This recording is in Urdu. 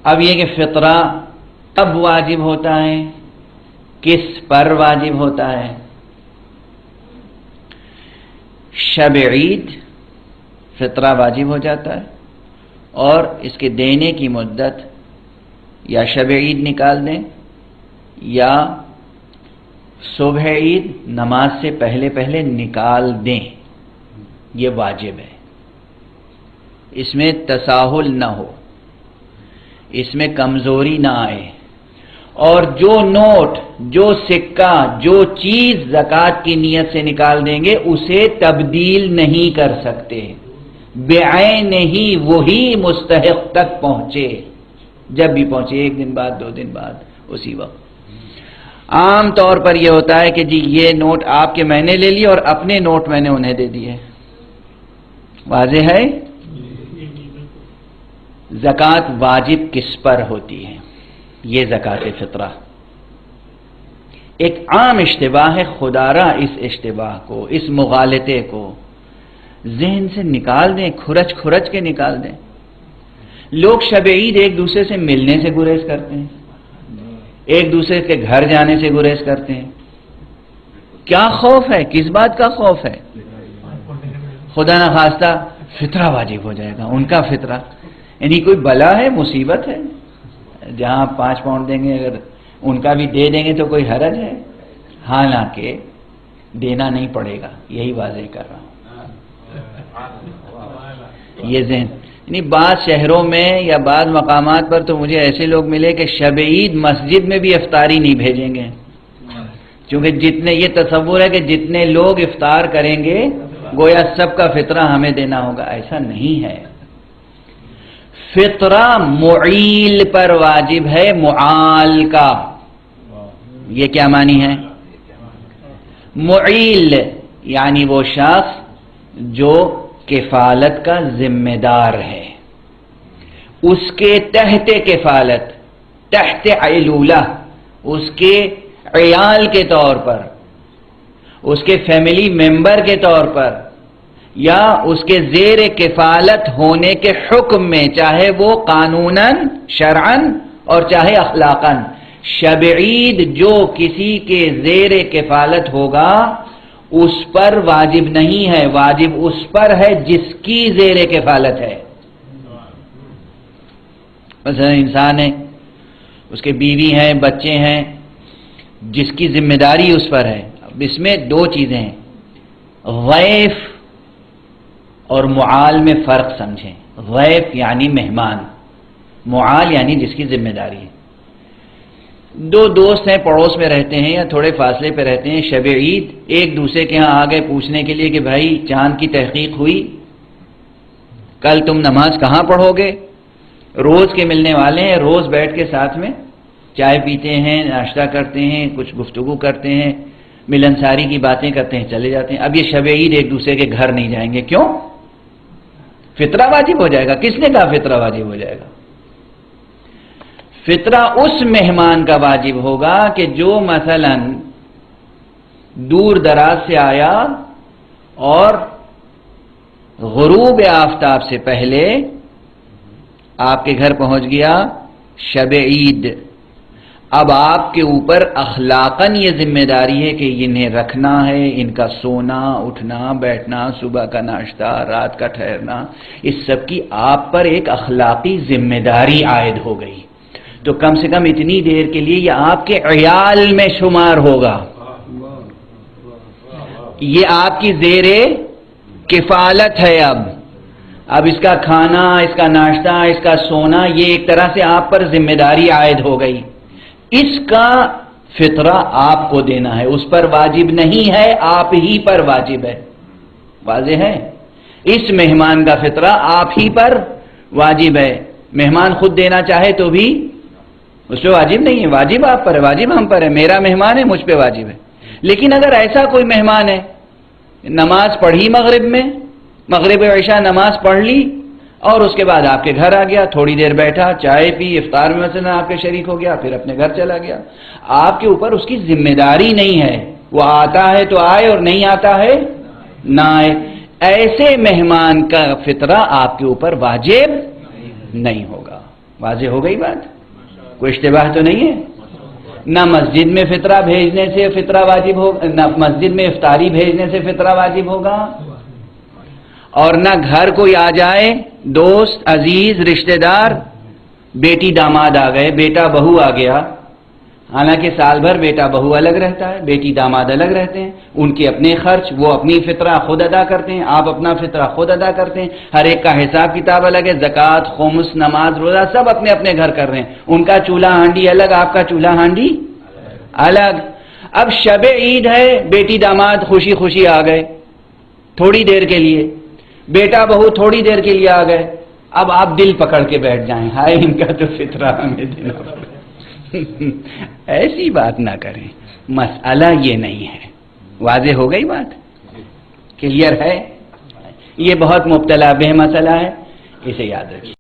اب یہ کہ فطرہ کب واجب ہوتا ہے، کس پر واجب ہوتا ہے؟ شب عید فطرہ واجب ہو جاتا ہے، اور اس کے دینے کی مدت یا شب عید نکال دیں یا صبح عید نماز سے پہلے پہلے نکال دیں، یہ واجب ہے۔ اس میں تساہل نہ ہو، اس میں کمزوری نہ آئے، اور جو نوٹ، جو سکہ، جو چیز زکوٰۃ کی نیت سے نکال دیں گے اسے تبدیل نہیں کر سکتے، بعین ہی وہی مستحق تک پہنچے، جب بھی پہنچے، 1 دن بعد، 2 دن بعد، اسی وقت۔ عام طور پر یہ ہوتا ہے کہ جی یہ نوٹ آپ کے میں نے لے لیے اور اپنے نوٹ میں نے انہیں دے دیے، واضح ہے؟ زکوٰۃ واجب کس پر ہوتی ہے؟ یہ زکوٰۃ فطرہ۔ ایک عام اشتباہ ہے، خدا را اس اشتباہ کو، اس مغالطے کو ذہن سے نکال دیں، کھرچ کھرچ کے نکال دیں۔ لوگ شب عید ایک دوسرے سے ملنے سے گریز کرتے ہیں، ایک دوسرے کے گھر جانے سے گریز کرتے ہیں۔ کیا خوف ہے؟ کس بات کا خوف ہے؟ خدا نہ خواستہ فطرہ واجب ہو جائے گا، ان کا فطرہ، یعنی کوئی بلا ہے، مصیبت ہے، جہاں 5 پاؤنڈ دیں گے اگر ان کا بھی دے دیں گے تو کوئی حرج ہے؟ حالانکہ دینا نہیں پڑے گا، یہی واضح کر رہا ہوں۔ یہ ذہن، یعنی بعض شہروں میں یا بعض مقامات پر تو مجھے ایسے لوگ ملے کہ شب عید مسجد میں بھی افطاری نہیں بھیجیں گے، کیونکہ جتنے، یہ تصور ہے کہ جتنے لوگ افطار کریں گے گویا سب کا فطرہ ہمیں دینا ہوگا۔ ایسا نہیں ہے، فطرہ معیل پر واجب ہے، معال کا۔ یہ کیا معنی ہے؟ معیل یعنی وہ شخص جو کفالت کا ذمہ دار ہے، اس کے تحت کفالت، تحت علولہ، اس کے عیال کے طور پر، اس کے فیملی ممبر کے طور پر، یا اس کے زیر کفالت ہونے کے حکم میں، چاہے وہ قانوناً، شرعاً اور چاہے اخلاقاً۔ شب عید جو کسی کے زیر کفالت ہوگا اس پر واجب نہیں ہے، واجب اس پر ہے جس کی زیر کفالت ہے۔ مثلا انسان ہے، اس کے بیوی ہیں، بچے ہیں، جس کی ذمہ داری اس پر ہے۔ اب اس میں 2 چیزیں ہیں، ضیف اور معال میں فرق سمجھیں۔ ضیف یعنی مہمان، معال یعنی جس کی ذمہ داری ہے۔ 2 دوست ہیں، پڑوس میں رہتے ہیں یا تھوڑے فاصلے پہ رہتے ہیں، شب عید ایک دوسرے کے ہاں آ گئے پوچھنے کے لیے کہ بھائی چاند کی تحقیق ہوئی، کل تم نماز کہاں پڑھو گے؟ روز کے ملنے والے ہیں، روز بیٹھ کے ساتھ میں چائے پیتے ہیں، ناشتہ کرتے ہیں، کچھ گفتگو کرتے ہیں، ملنساری کی باتیں کرتے ہیں، چلے جاتے ہیں۔ اب یہ شب عید ایک دوسرے کے گھر نہیں جائیں گے، کیوں؟ فطرہ واجب ہو جائے گا۔ کس نے کہا فطرہ واجب ہو جائے گا؟ فطرہ اس مہمان کا واجب ہوگا کہ جو مثلا دور دراز سے آیا اور غروب آفتاب سے پہلے آپ کے گھر پہنچ گیا شب عید۔ اب آپ کے اوپر اخلاقاً یہ ذمہ داری ہے کہ انہیں رکھنا ہے، ان کا سونا، اٹھنا، بیٹھنا، صبح کا ناشتہ، رات کا ٹھہرنا، اس سب کی آپ پر ایک اخلاقی ذمہ داری عائد ہو گئی، تو کم سے کم اتنی دیر کے لیے یہ آپ کے عیال میں شمار ہوگا، یہ آپ کی زیر کفالت ہے۔ اب اس کا کھانا، اس کا ناشتہ، اس کا سونا، یہ ایک طرح سے آپ پر ذمہ داری عائد ہو گئی، اس کا فطرہ آپ کو دینا ہے، اس پر واجب نہیں ہے، آپ ہی پر واجب ہے۔ واضح ہے؟ اس مہمان کا فطرہ آپ ہی پر واجب ہے، مہمان خود دینا چاہے تو بھی اس پہ واجب نہیں ہے، واجب آپ پر ہے، واجب ہم پر ہے، میرا مہمان ہے، مجھ پہ واجب ہے۔ لیکن اگر ایسا کوئی مہمان ہے، نماز پڑھی مغرب میں، مغرب عشاء نماز پڑھ لی اور اس کے بعد آپ کے گھر آ گیا، تھوڑی دیر بیٹھا، چائے پی، افطار میں مثلا آپ کے شریک ہو گیا، پھر اپنے گھر چلا گیا، آپ کے اوپر اس کی ذمہ داری نہیں ہے، وہ آتا ہے تو آئے اور نہیں آتا ہے نہ آئے۔ ایسے مہمان کا فطرہ آپ کے اوپر واجب نہیں ہوگا۔ واضح ہو گئی بات؟ کوئی اشتباہ تو نہیں ہے؟ نہ مسجد میں فطرہ بھیجنے سے فطرہ واجب ہوگا، نہ مسجد میں افطاری بھیجنے سے فطرہ واجب ہوگا، اور نہ گھر کوئی آ جائے، دوست عزیز رشتہ دار، بیٹی داماد آ گئے، بیٹا بہو آ گیا، حالانکہ سال بھر بیٹا بہو الگ رہتا ہے، بیٹی داماد الگ رہتے ہیں، ان کے اپنے خرچ، وہ اپنی فطرہ خود ادا کرتے ہیں، آپ اپنا فطرہ خود ادا کرتے ہیں، ہر ایک کا حساب کتاب الگ ہے، زکوٰۃ، خمس، نماز، روزہ سب اپنے اپنے گھر کر رہے ہیں، ان کا چولہا ہانڈی الگ، آپ کا چولہا ہانڈی الگ۔ اب شب عید ہے، بیٹی داماد خوشی خوشی آ گئے تھوڑی دیر کے لیے، بیٹا بہو تھوڑی دیر کے لیے آ گئے، اب آپ دل پکڑ کے بیٹھ جائیں، ہائے ان کا تو فطرہ ہمیں دینا پڑے۔ ایسی بات نہ کریں، مسئلہ یہ نہیں ہے۔ واضح ہو گئی بات؟ کلیئر ہے؟ یہ بہت مبتلا بہ مسئلہ ہے، اسے یاد رکھیے۔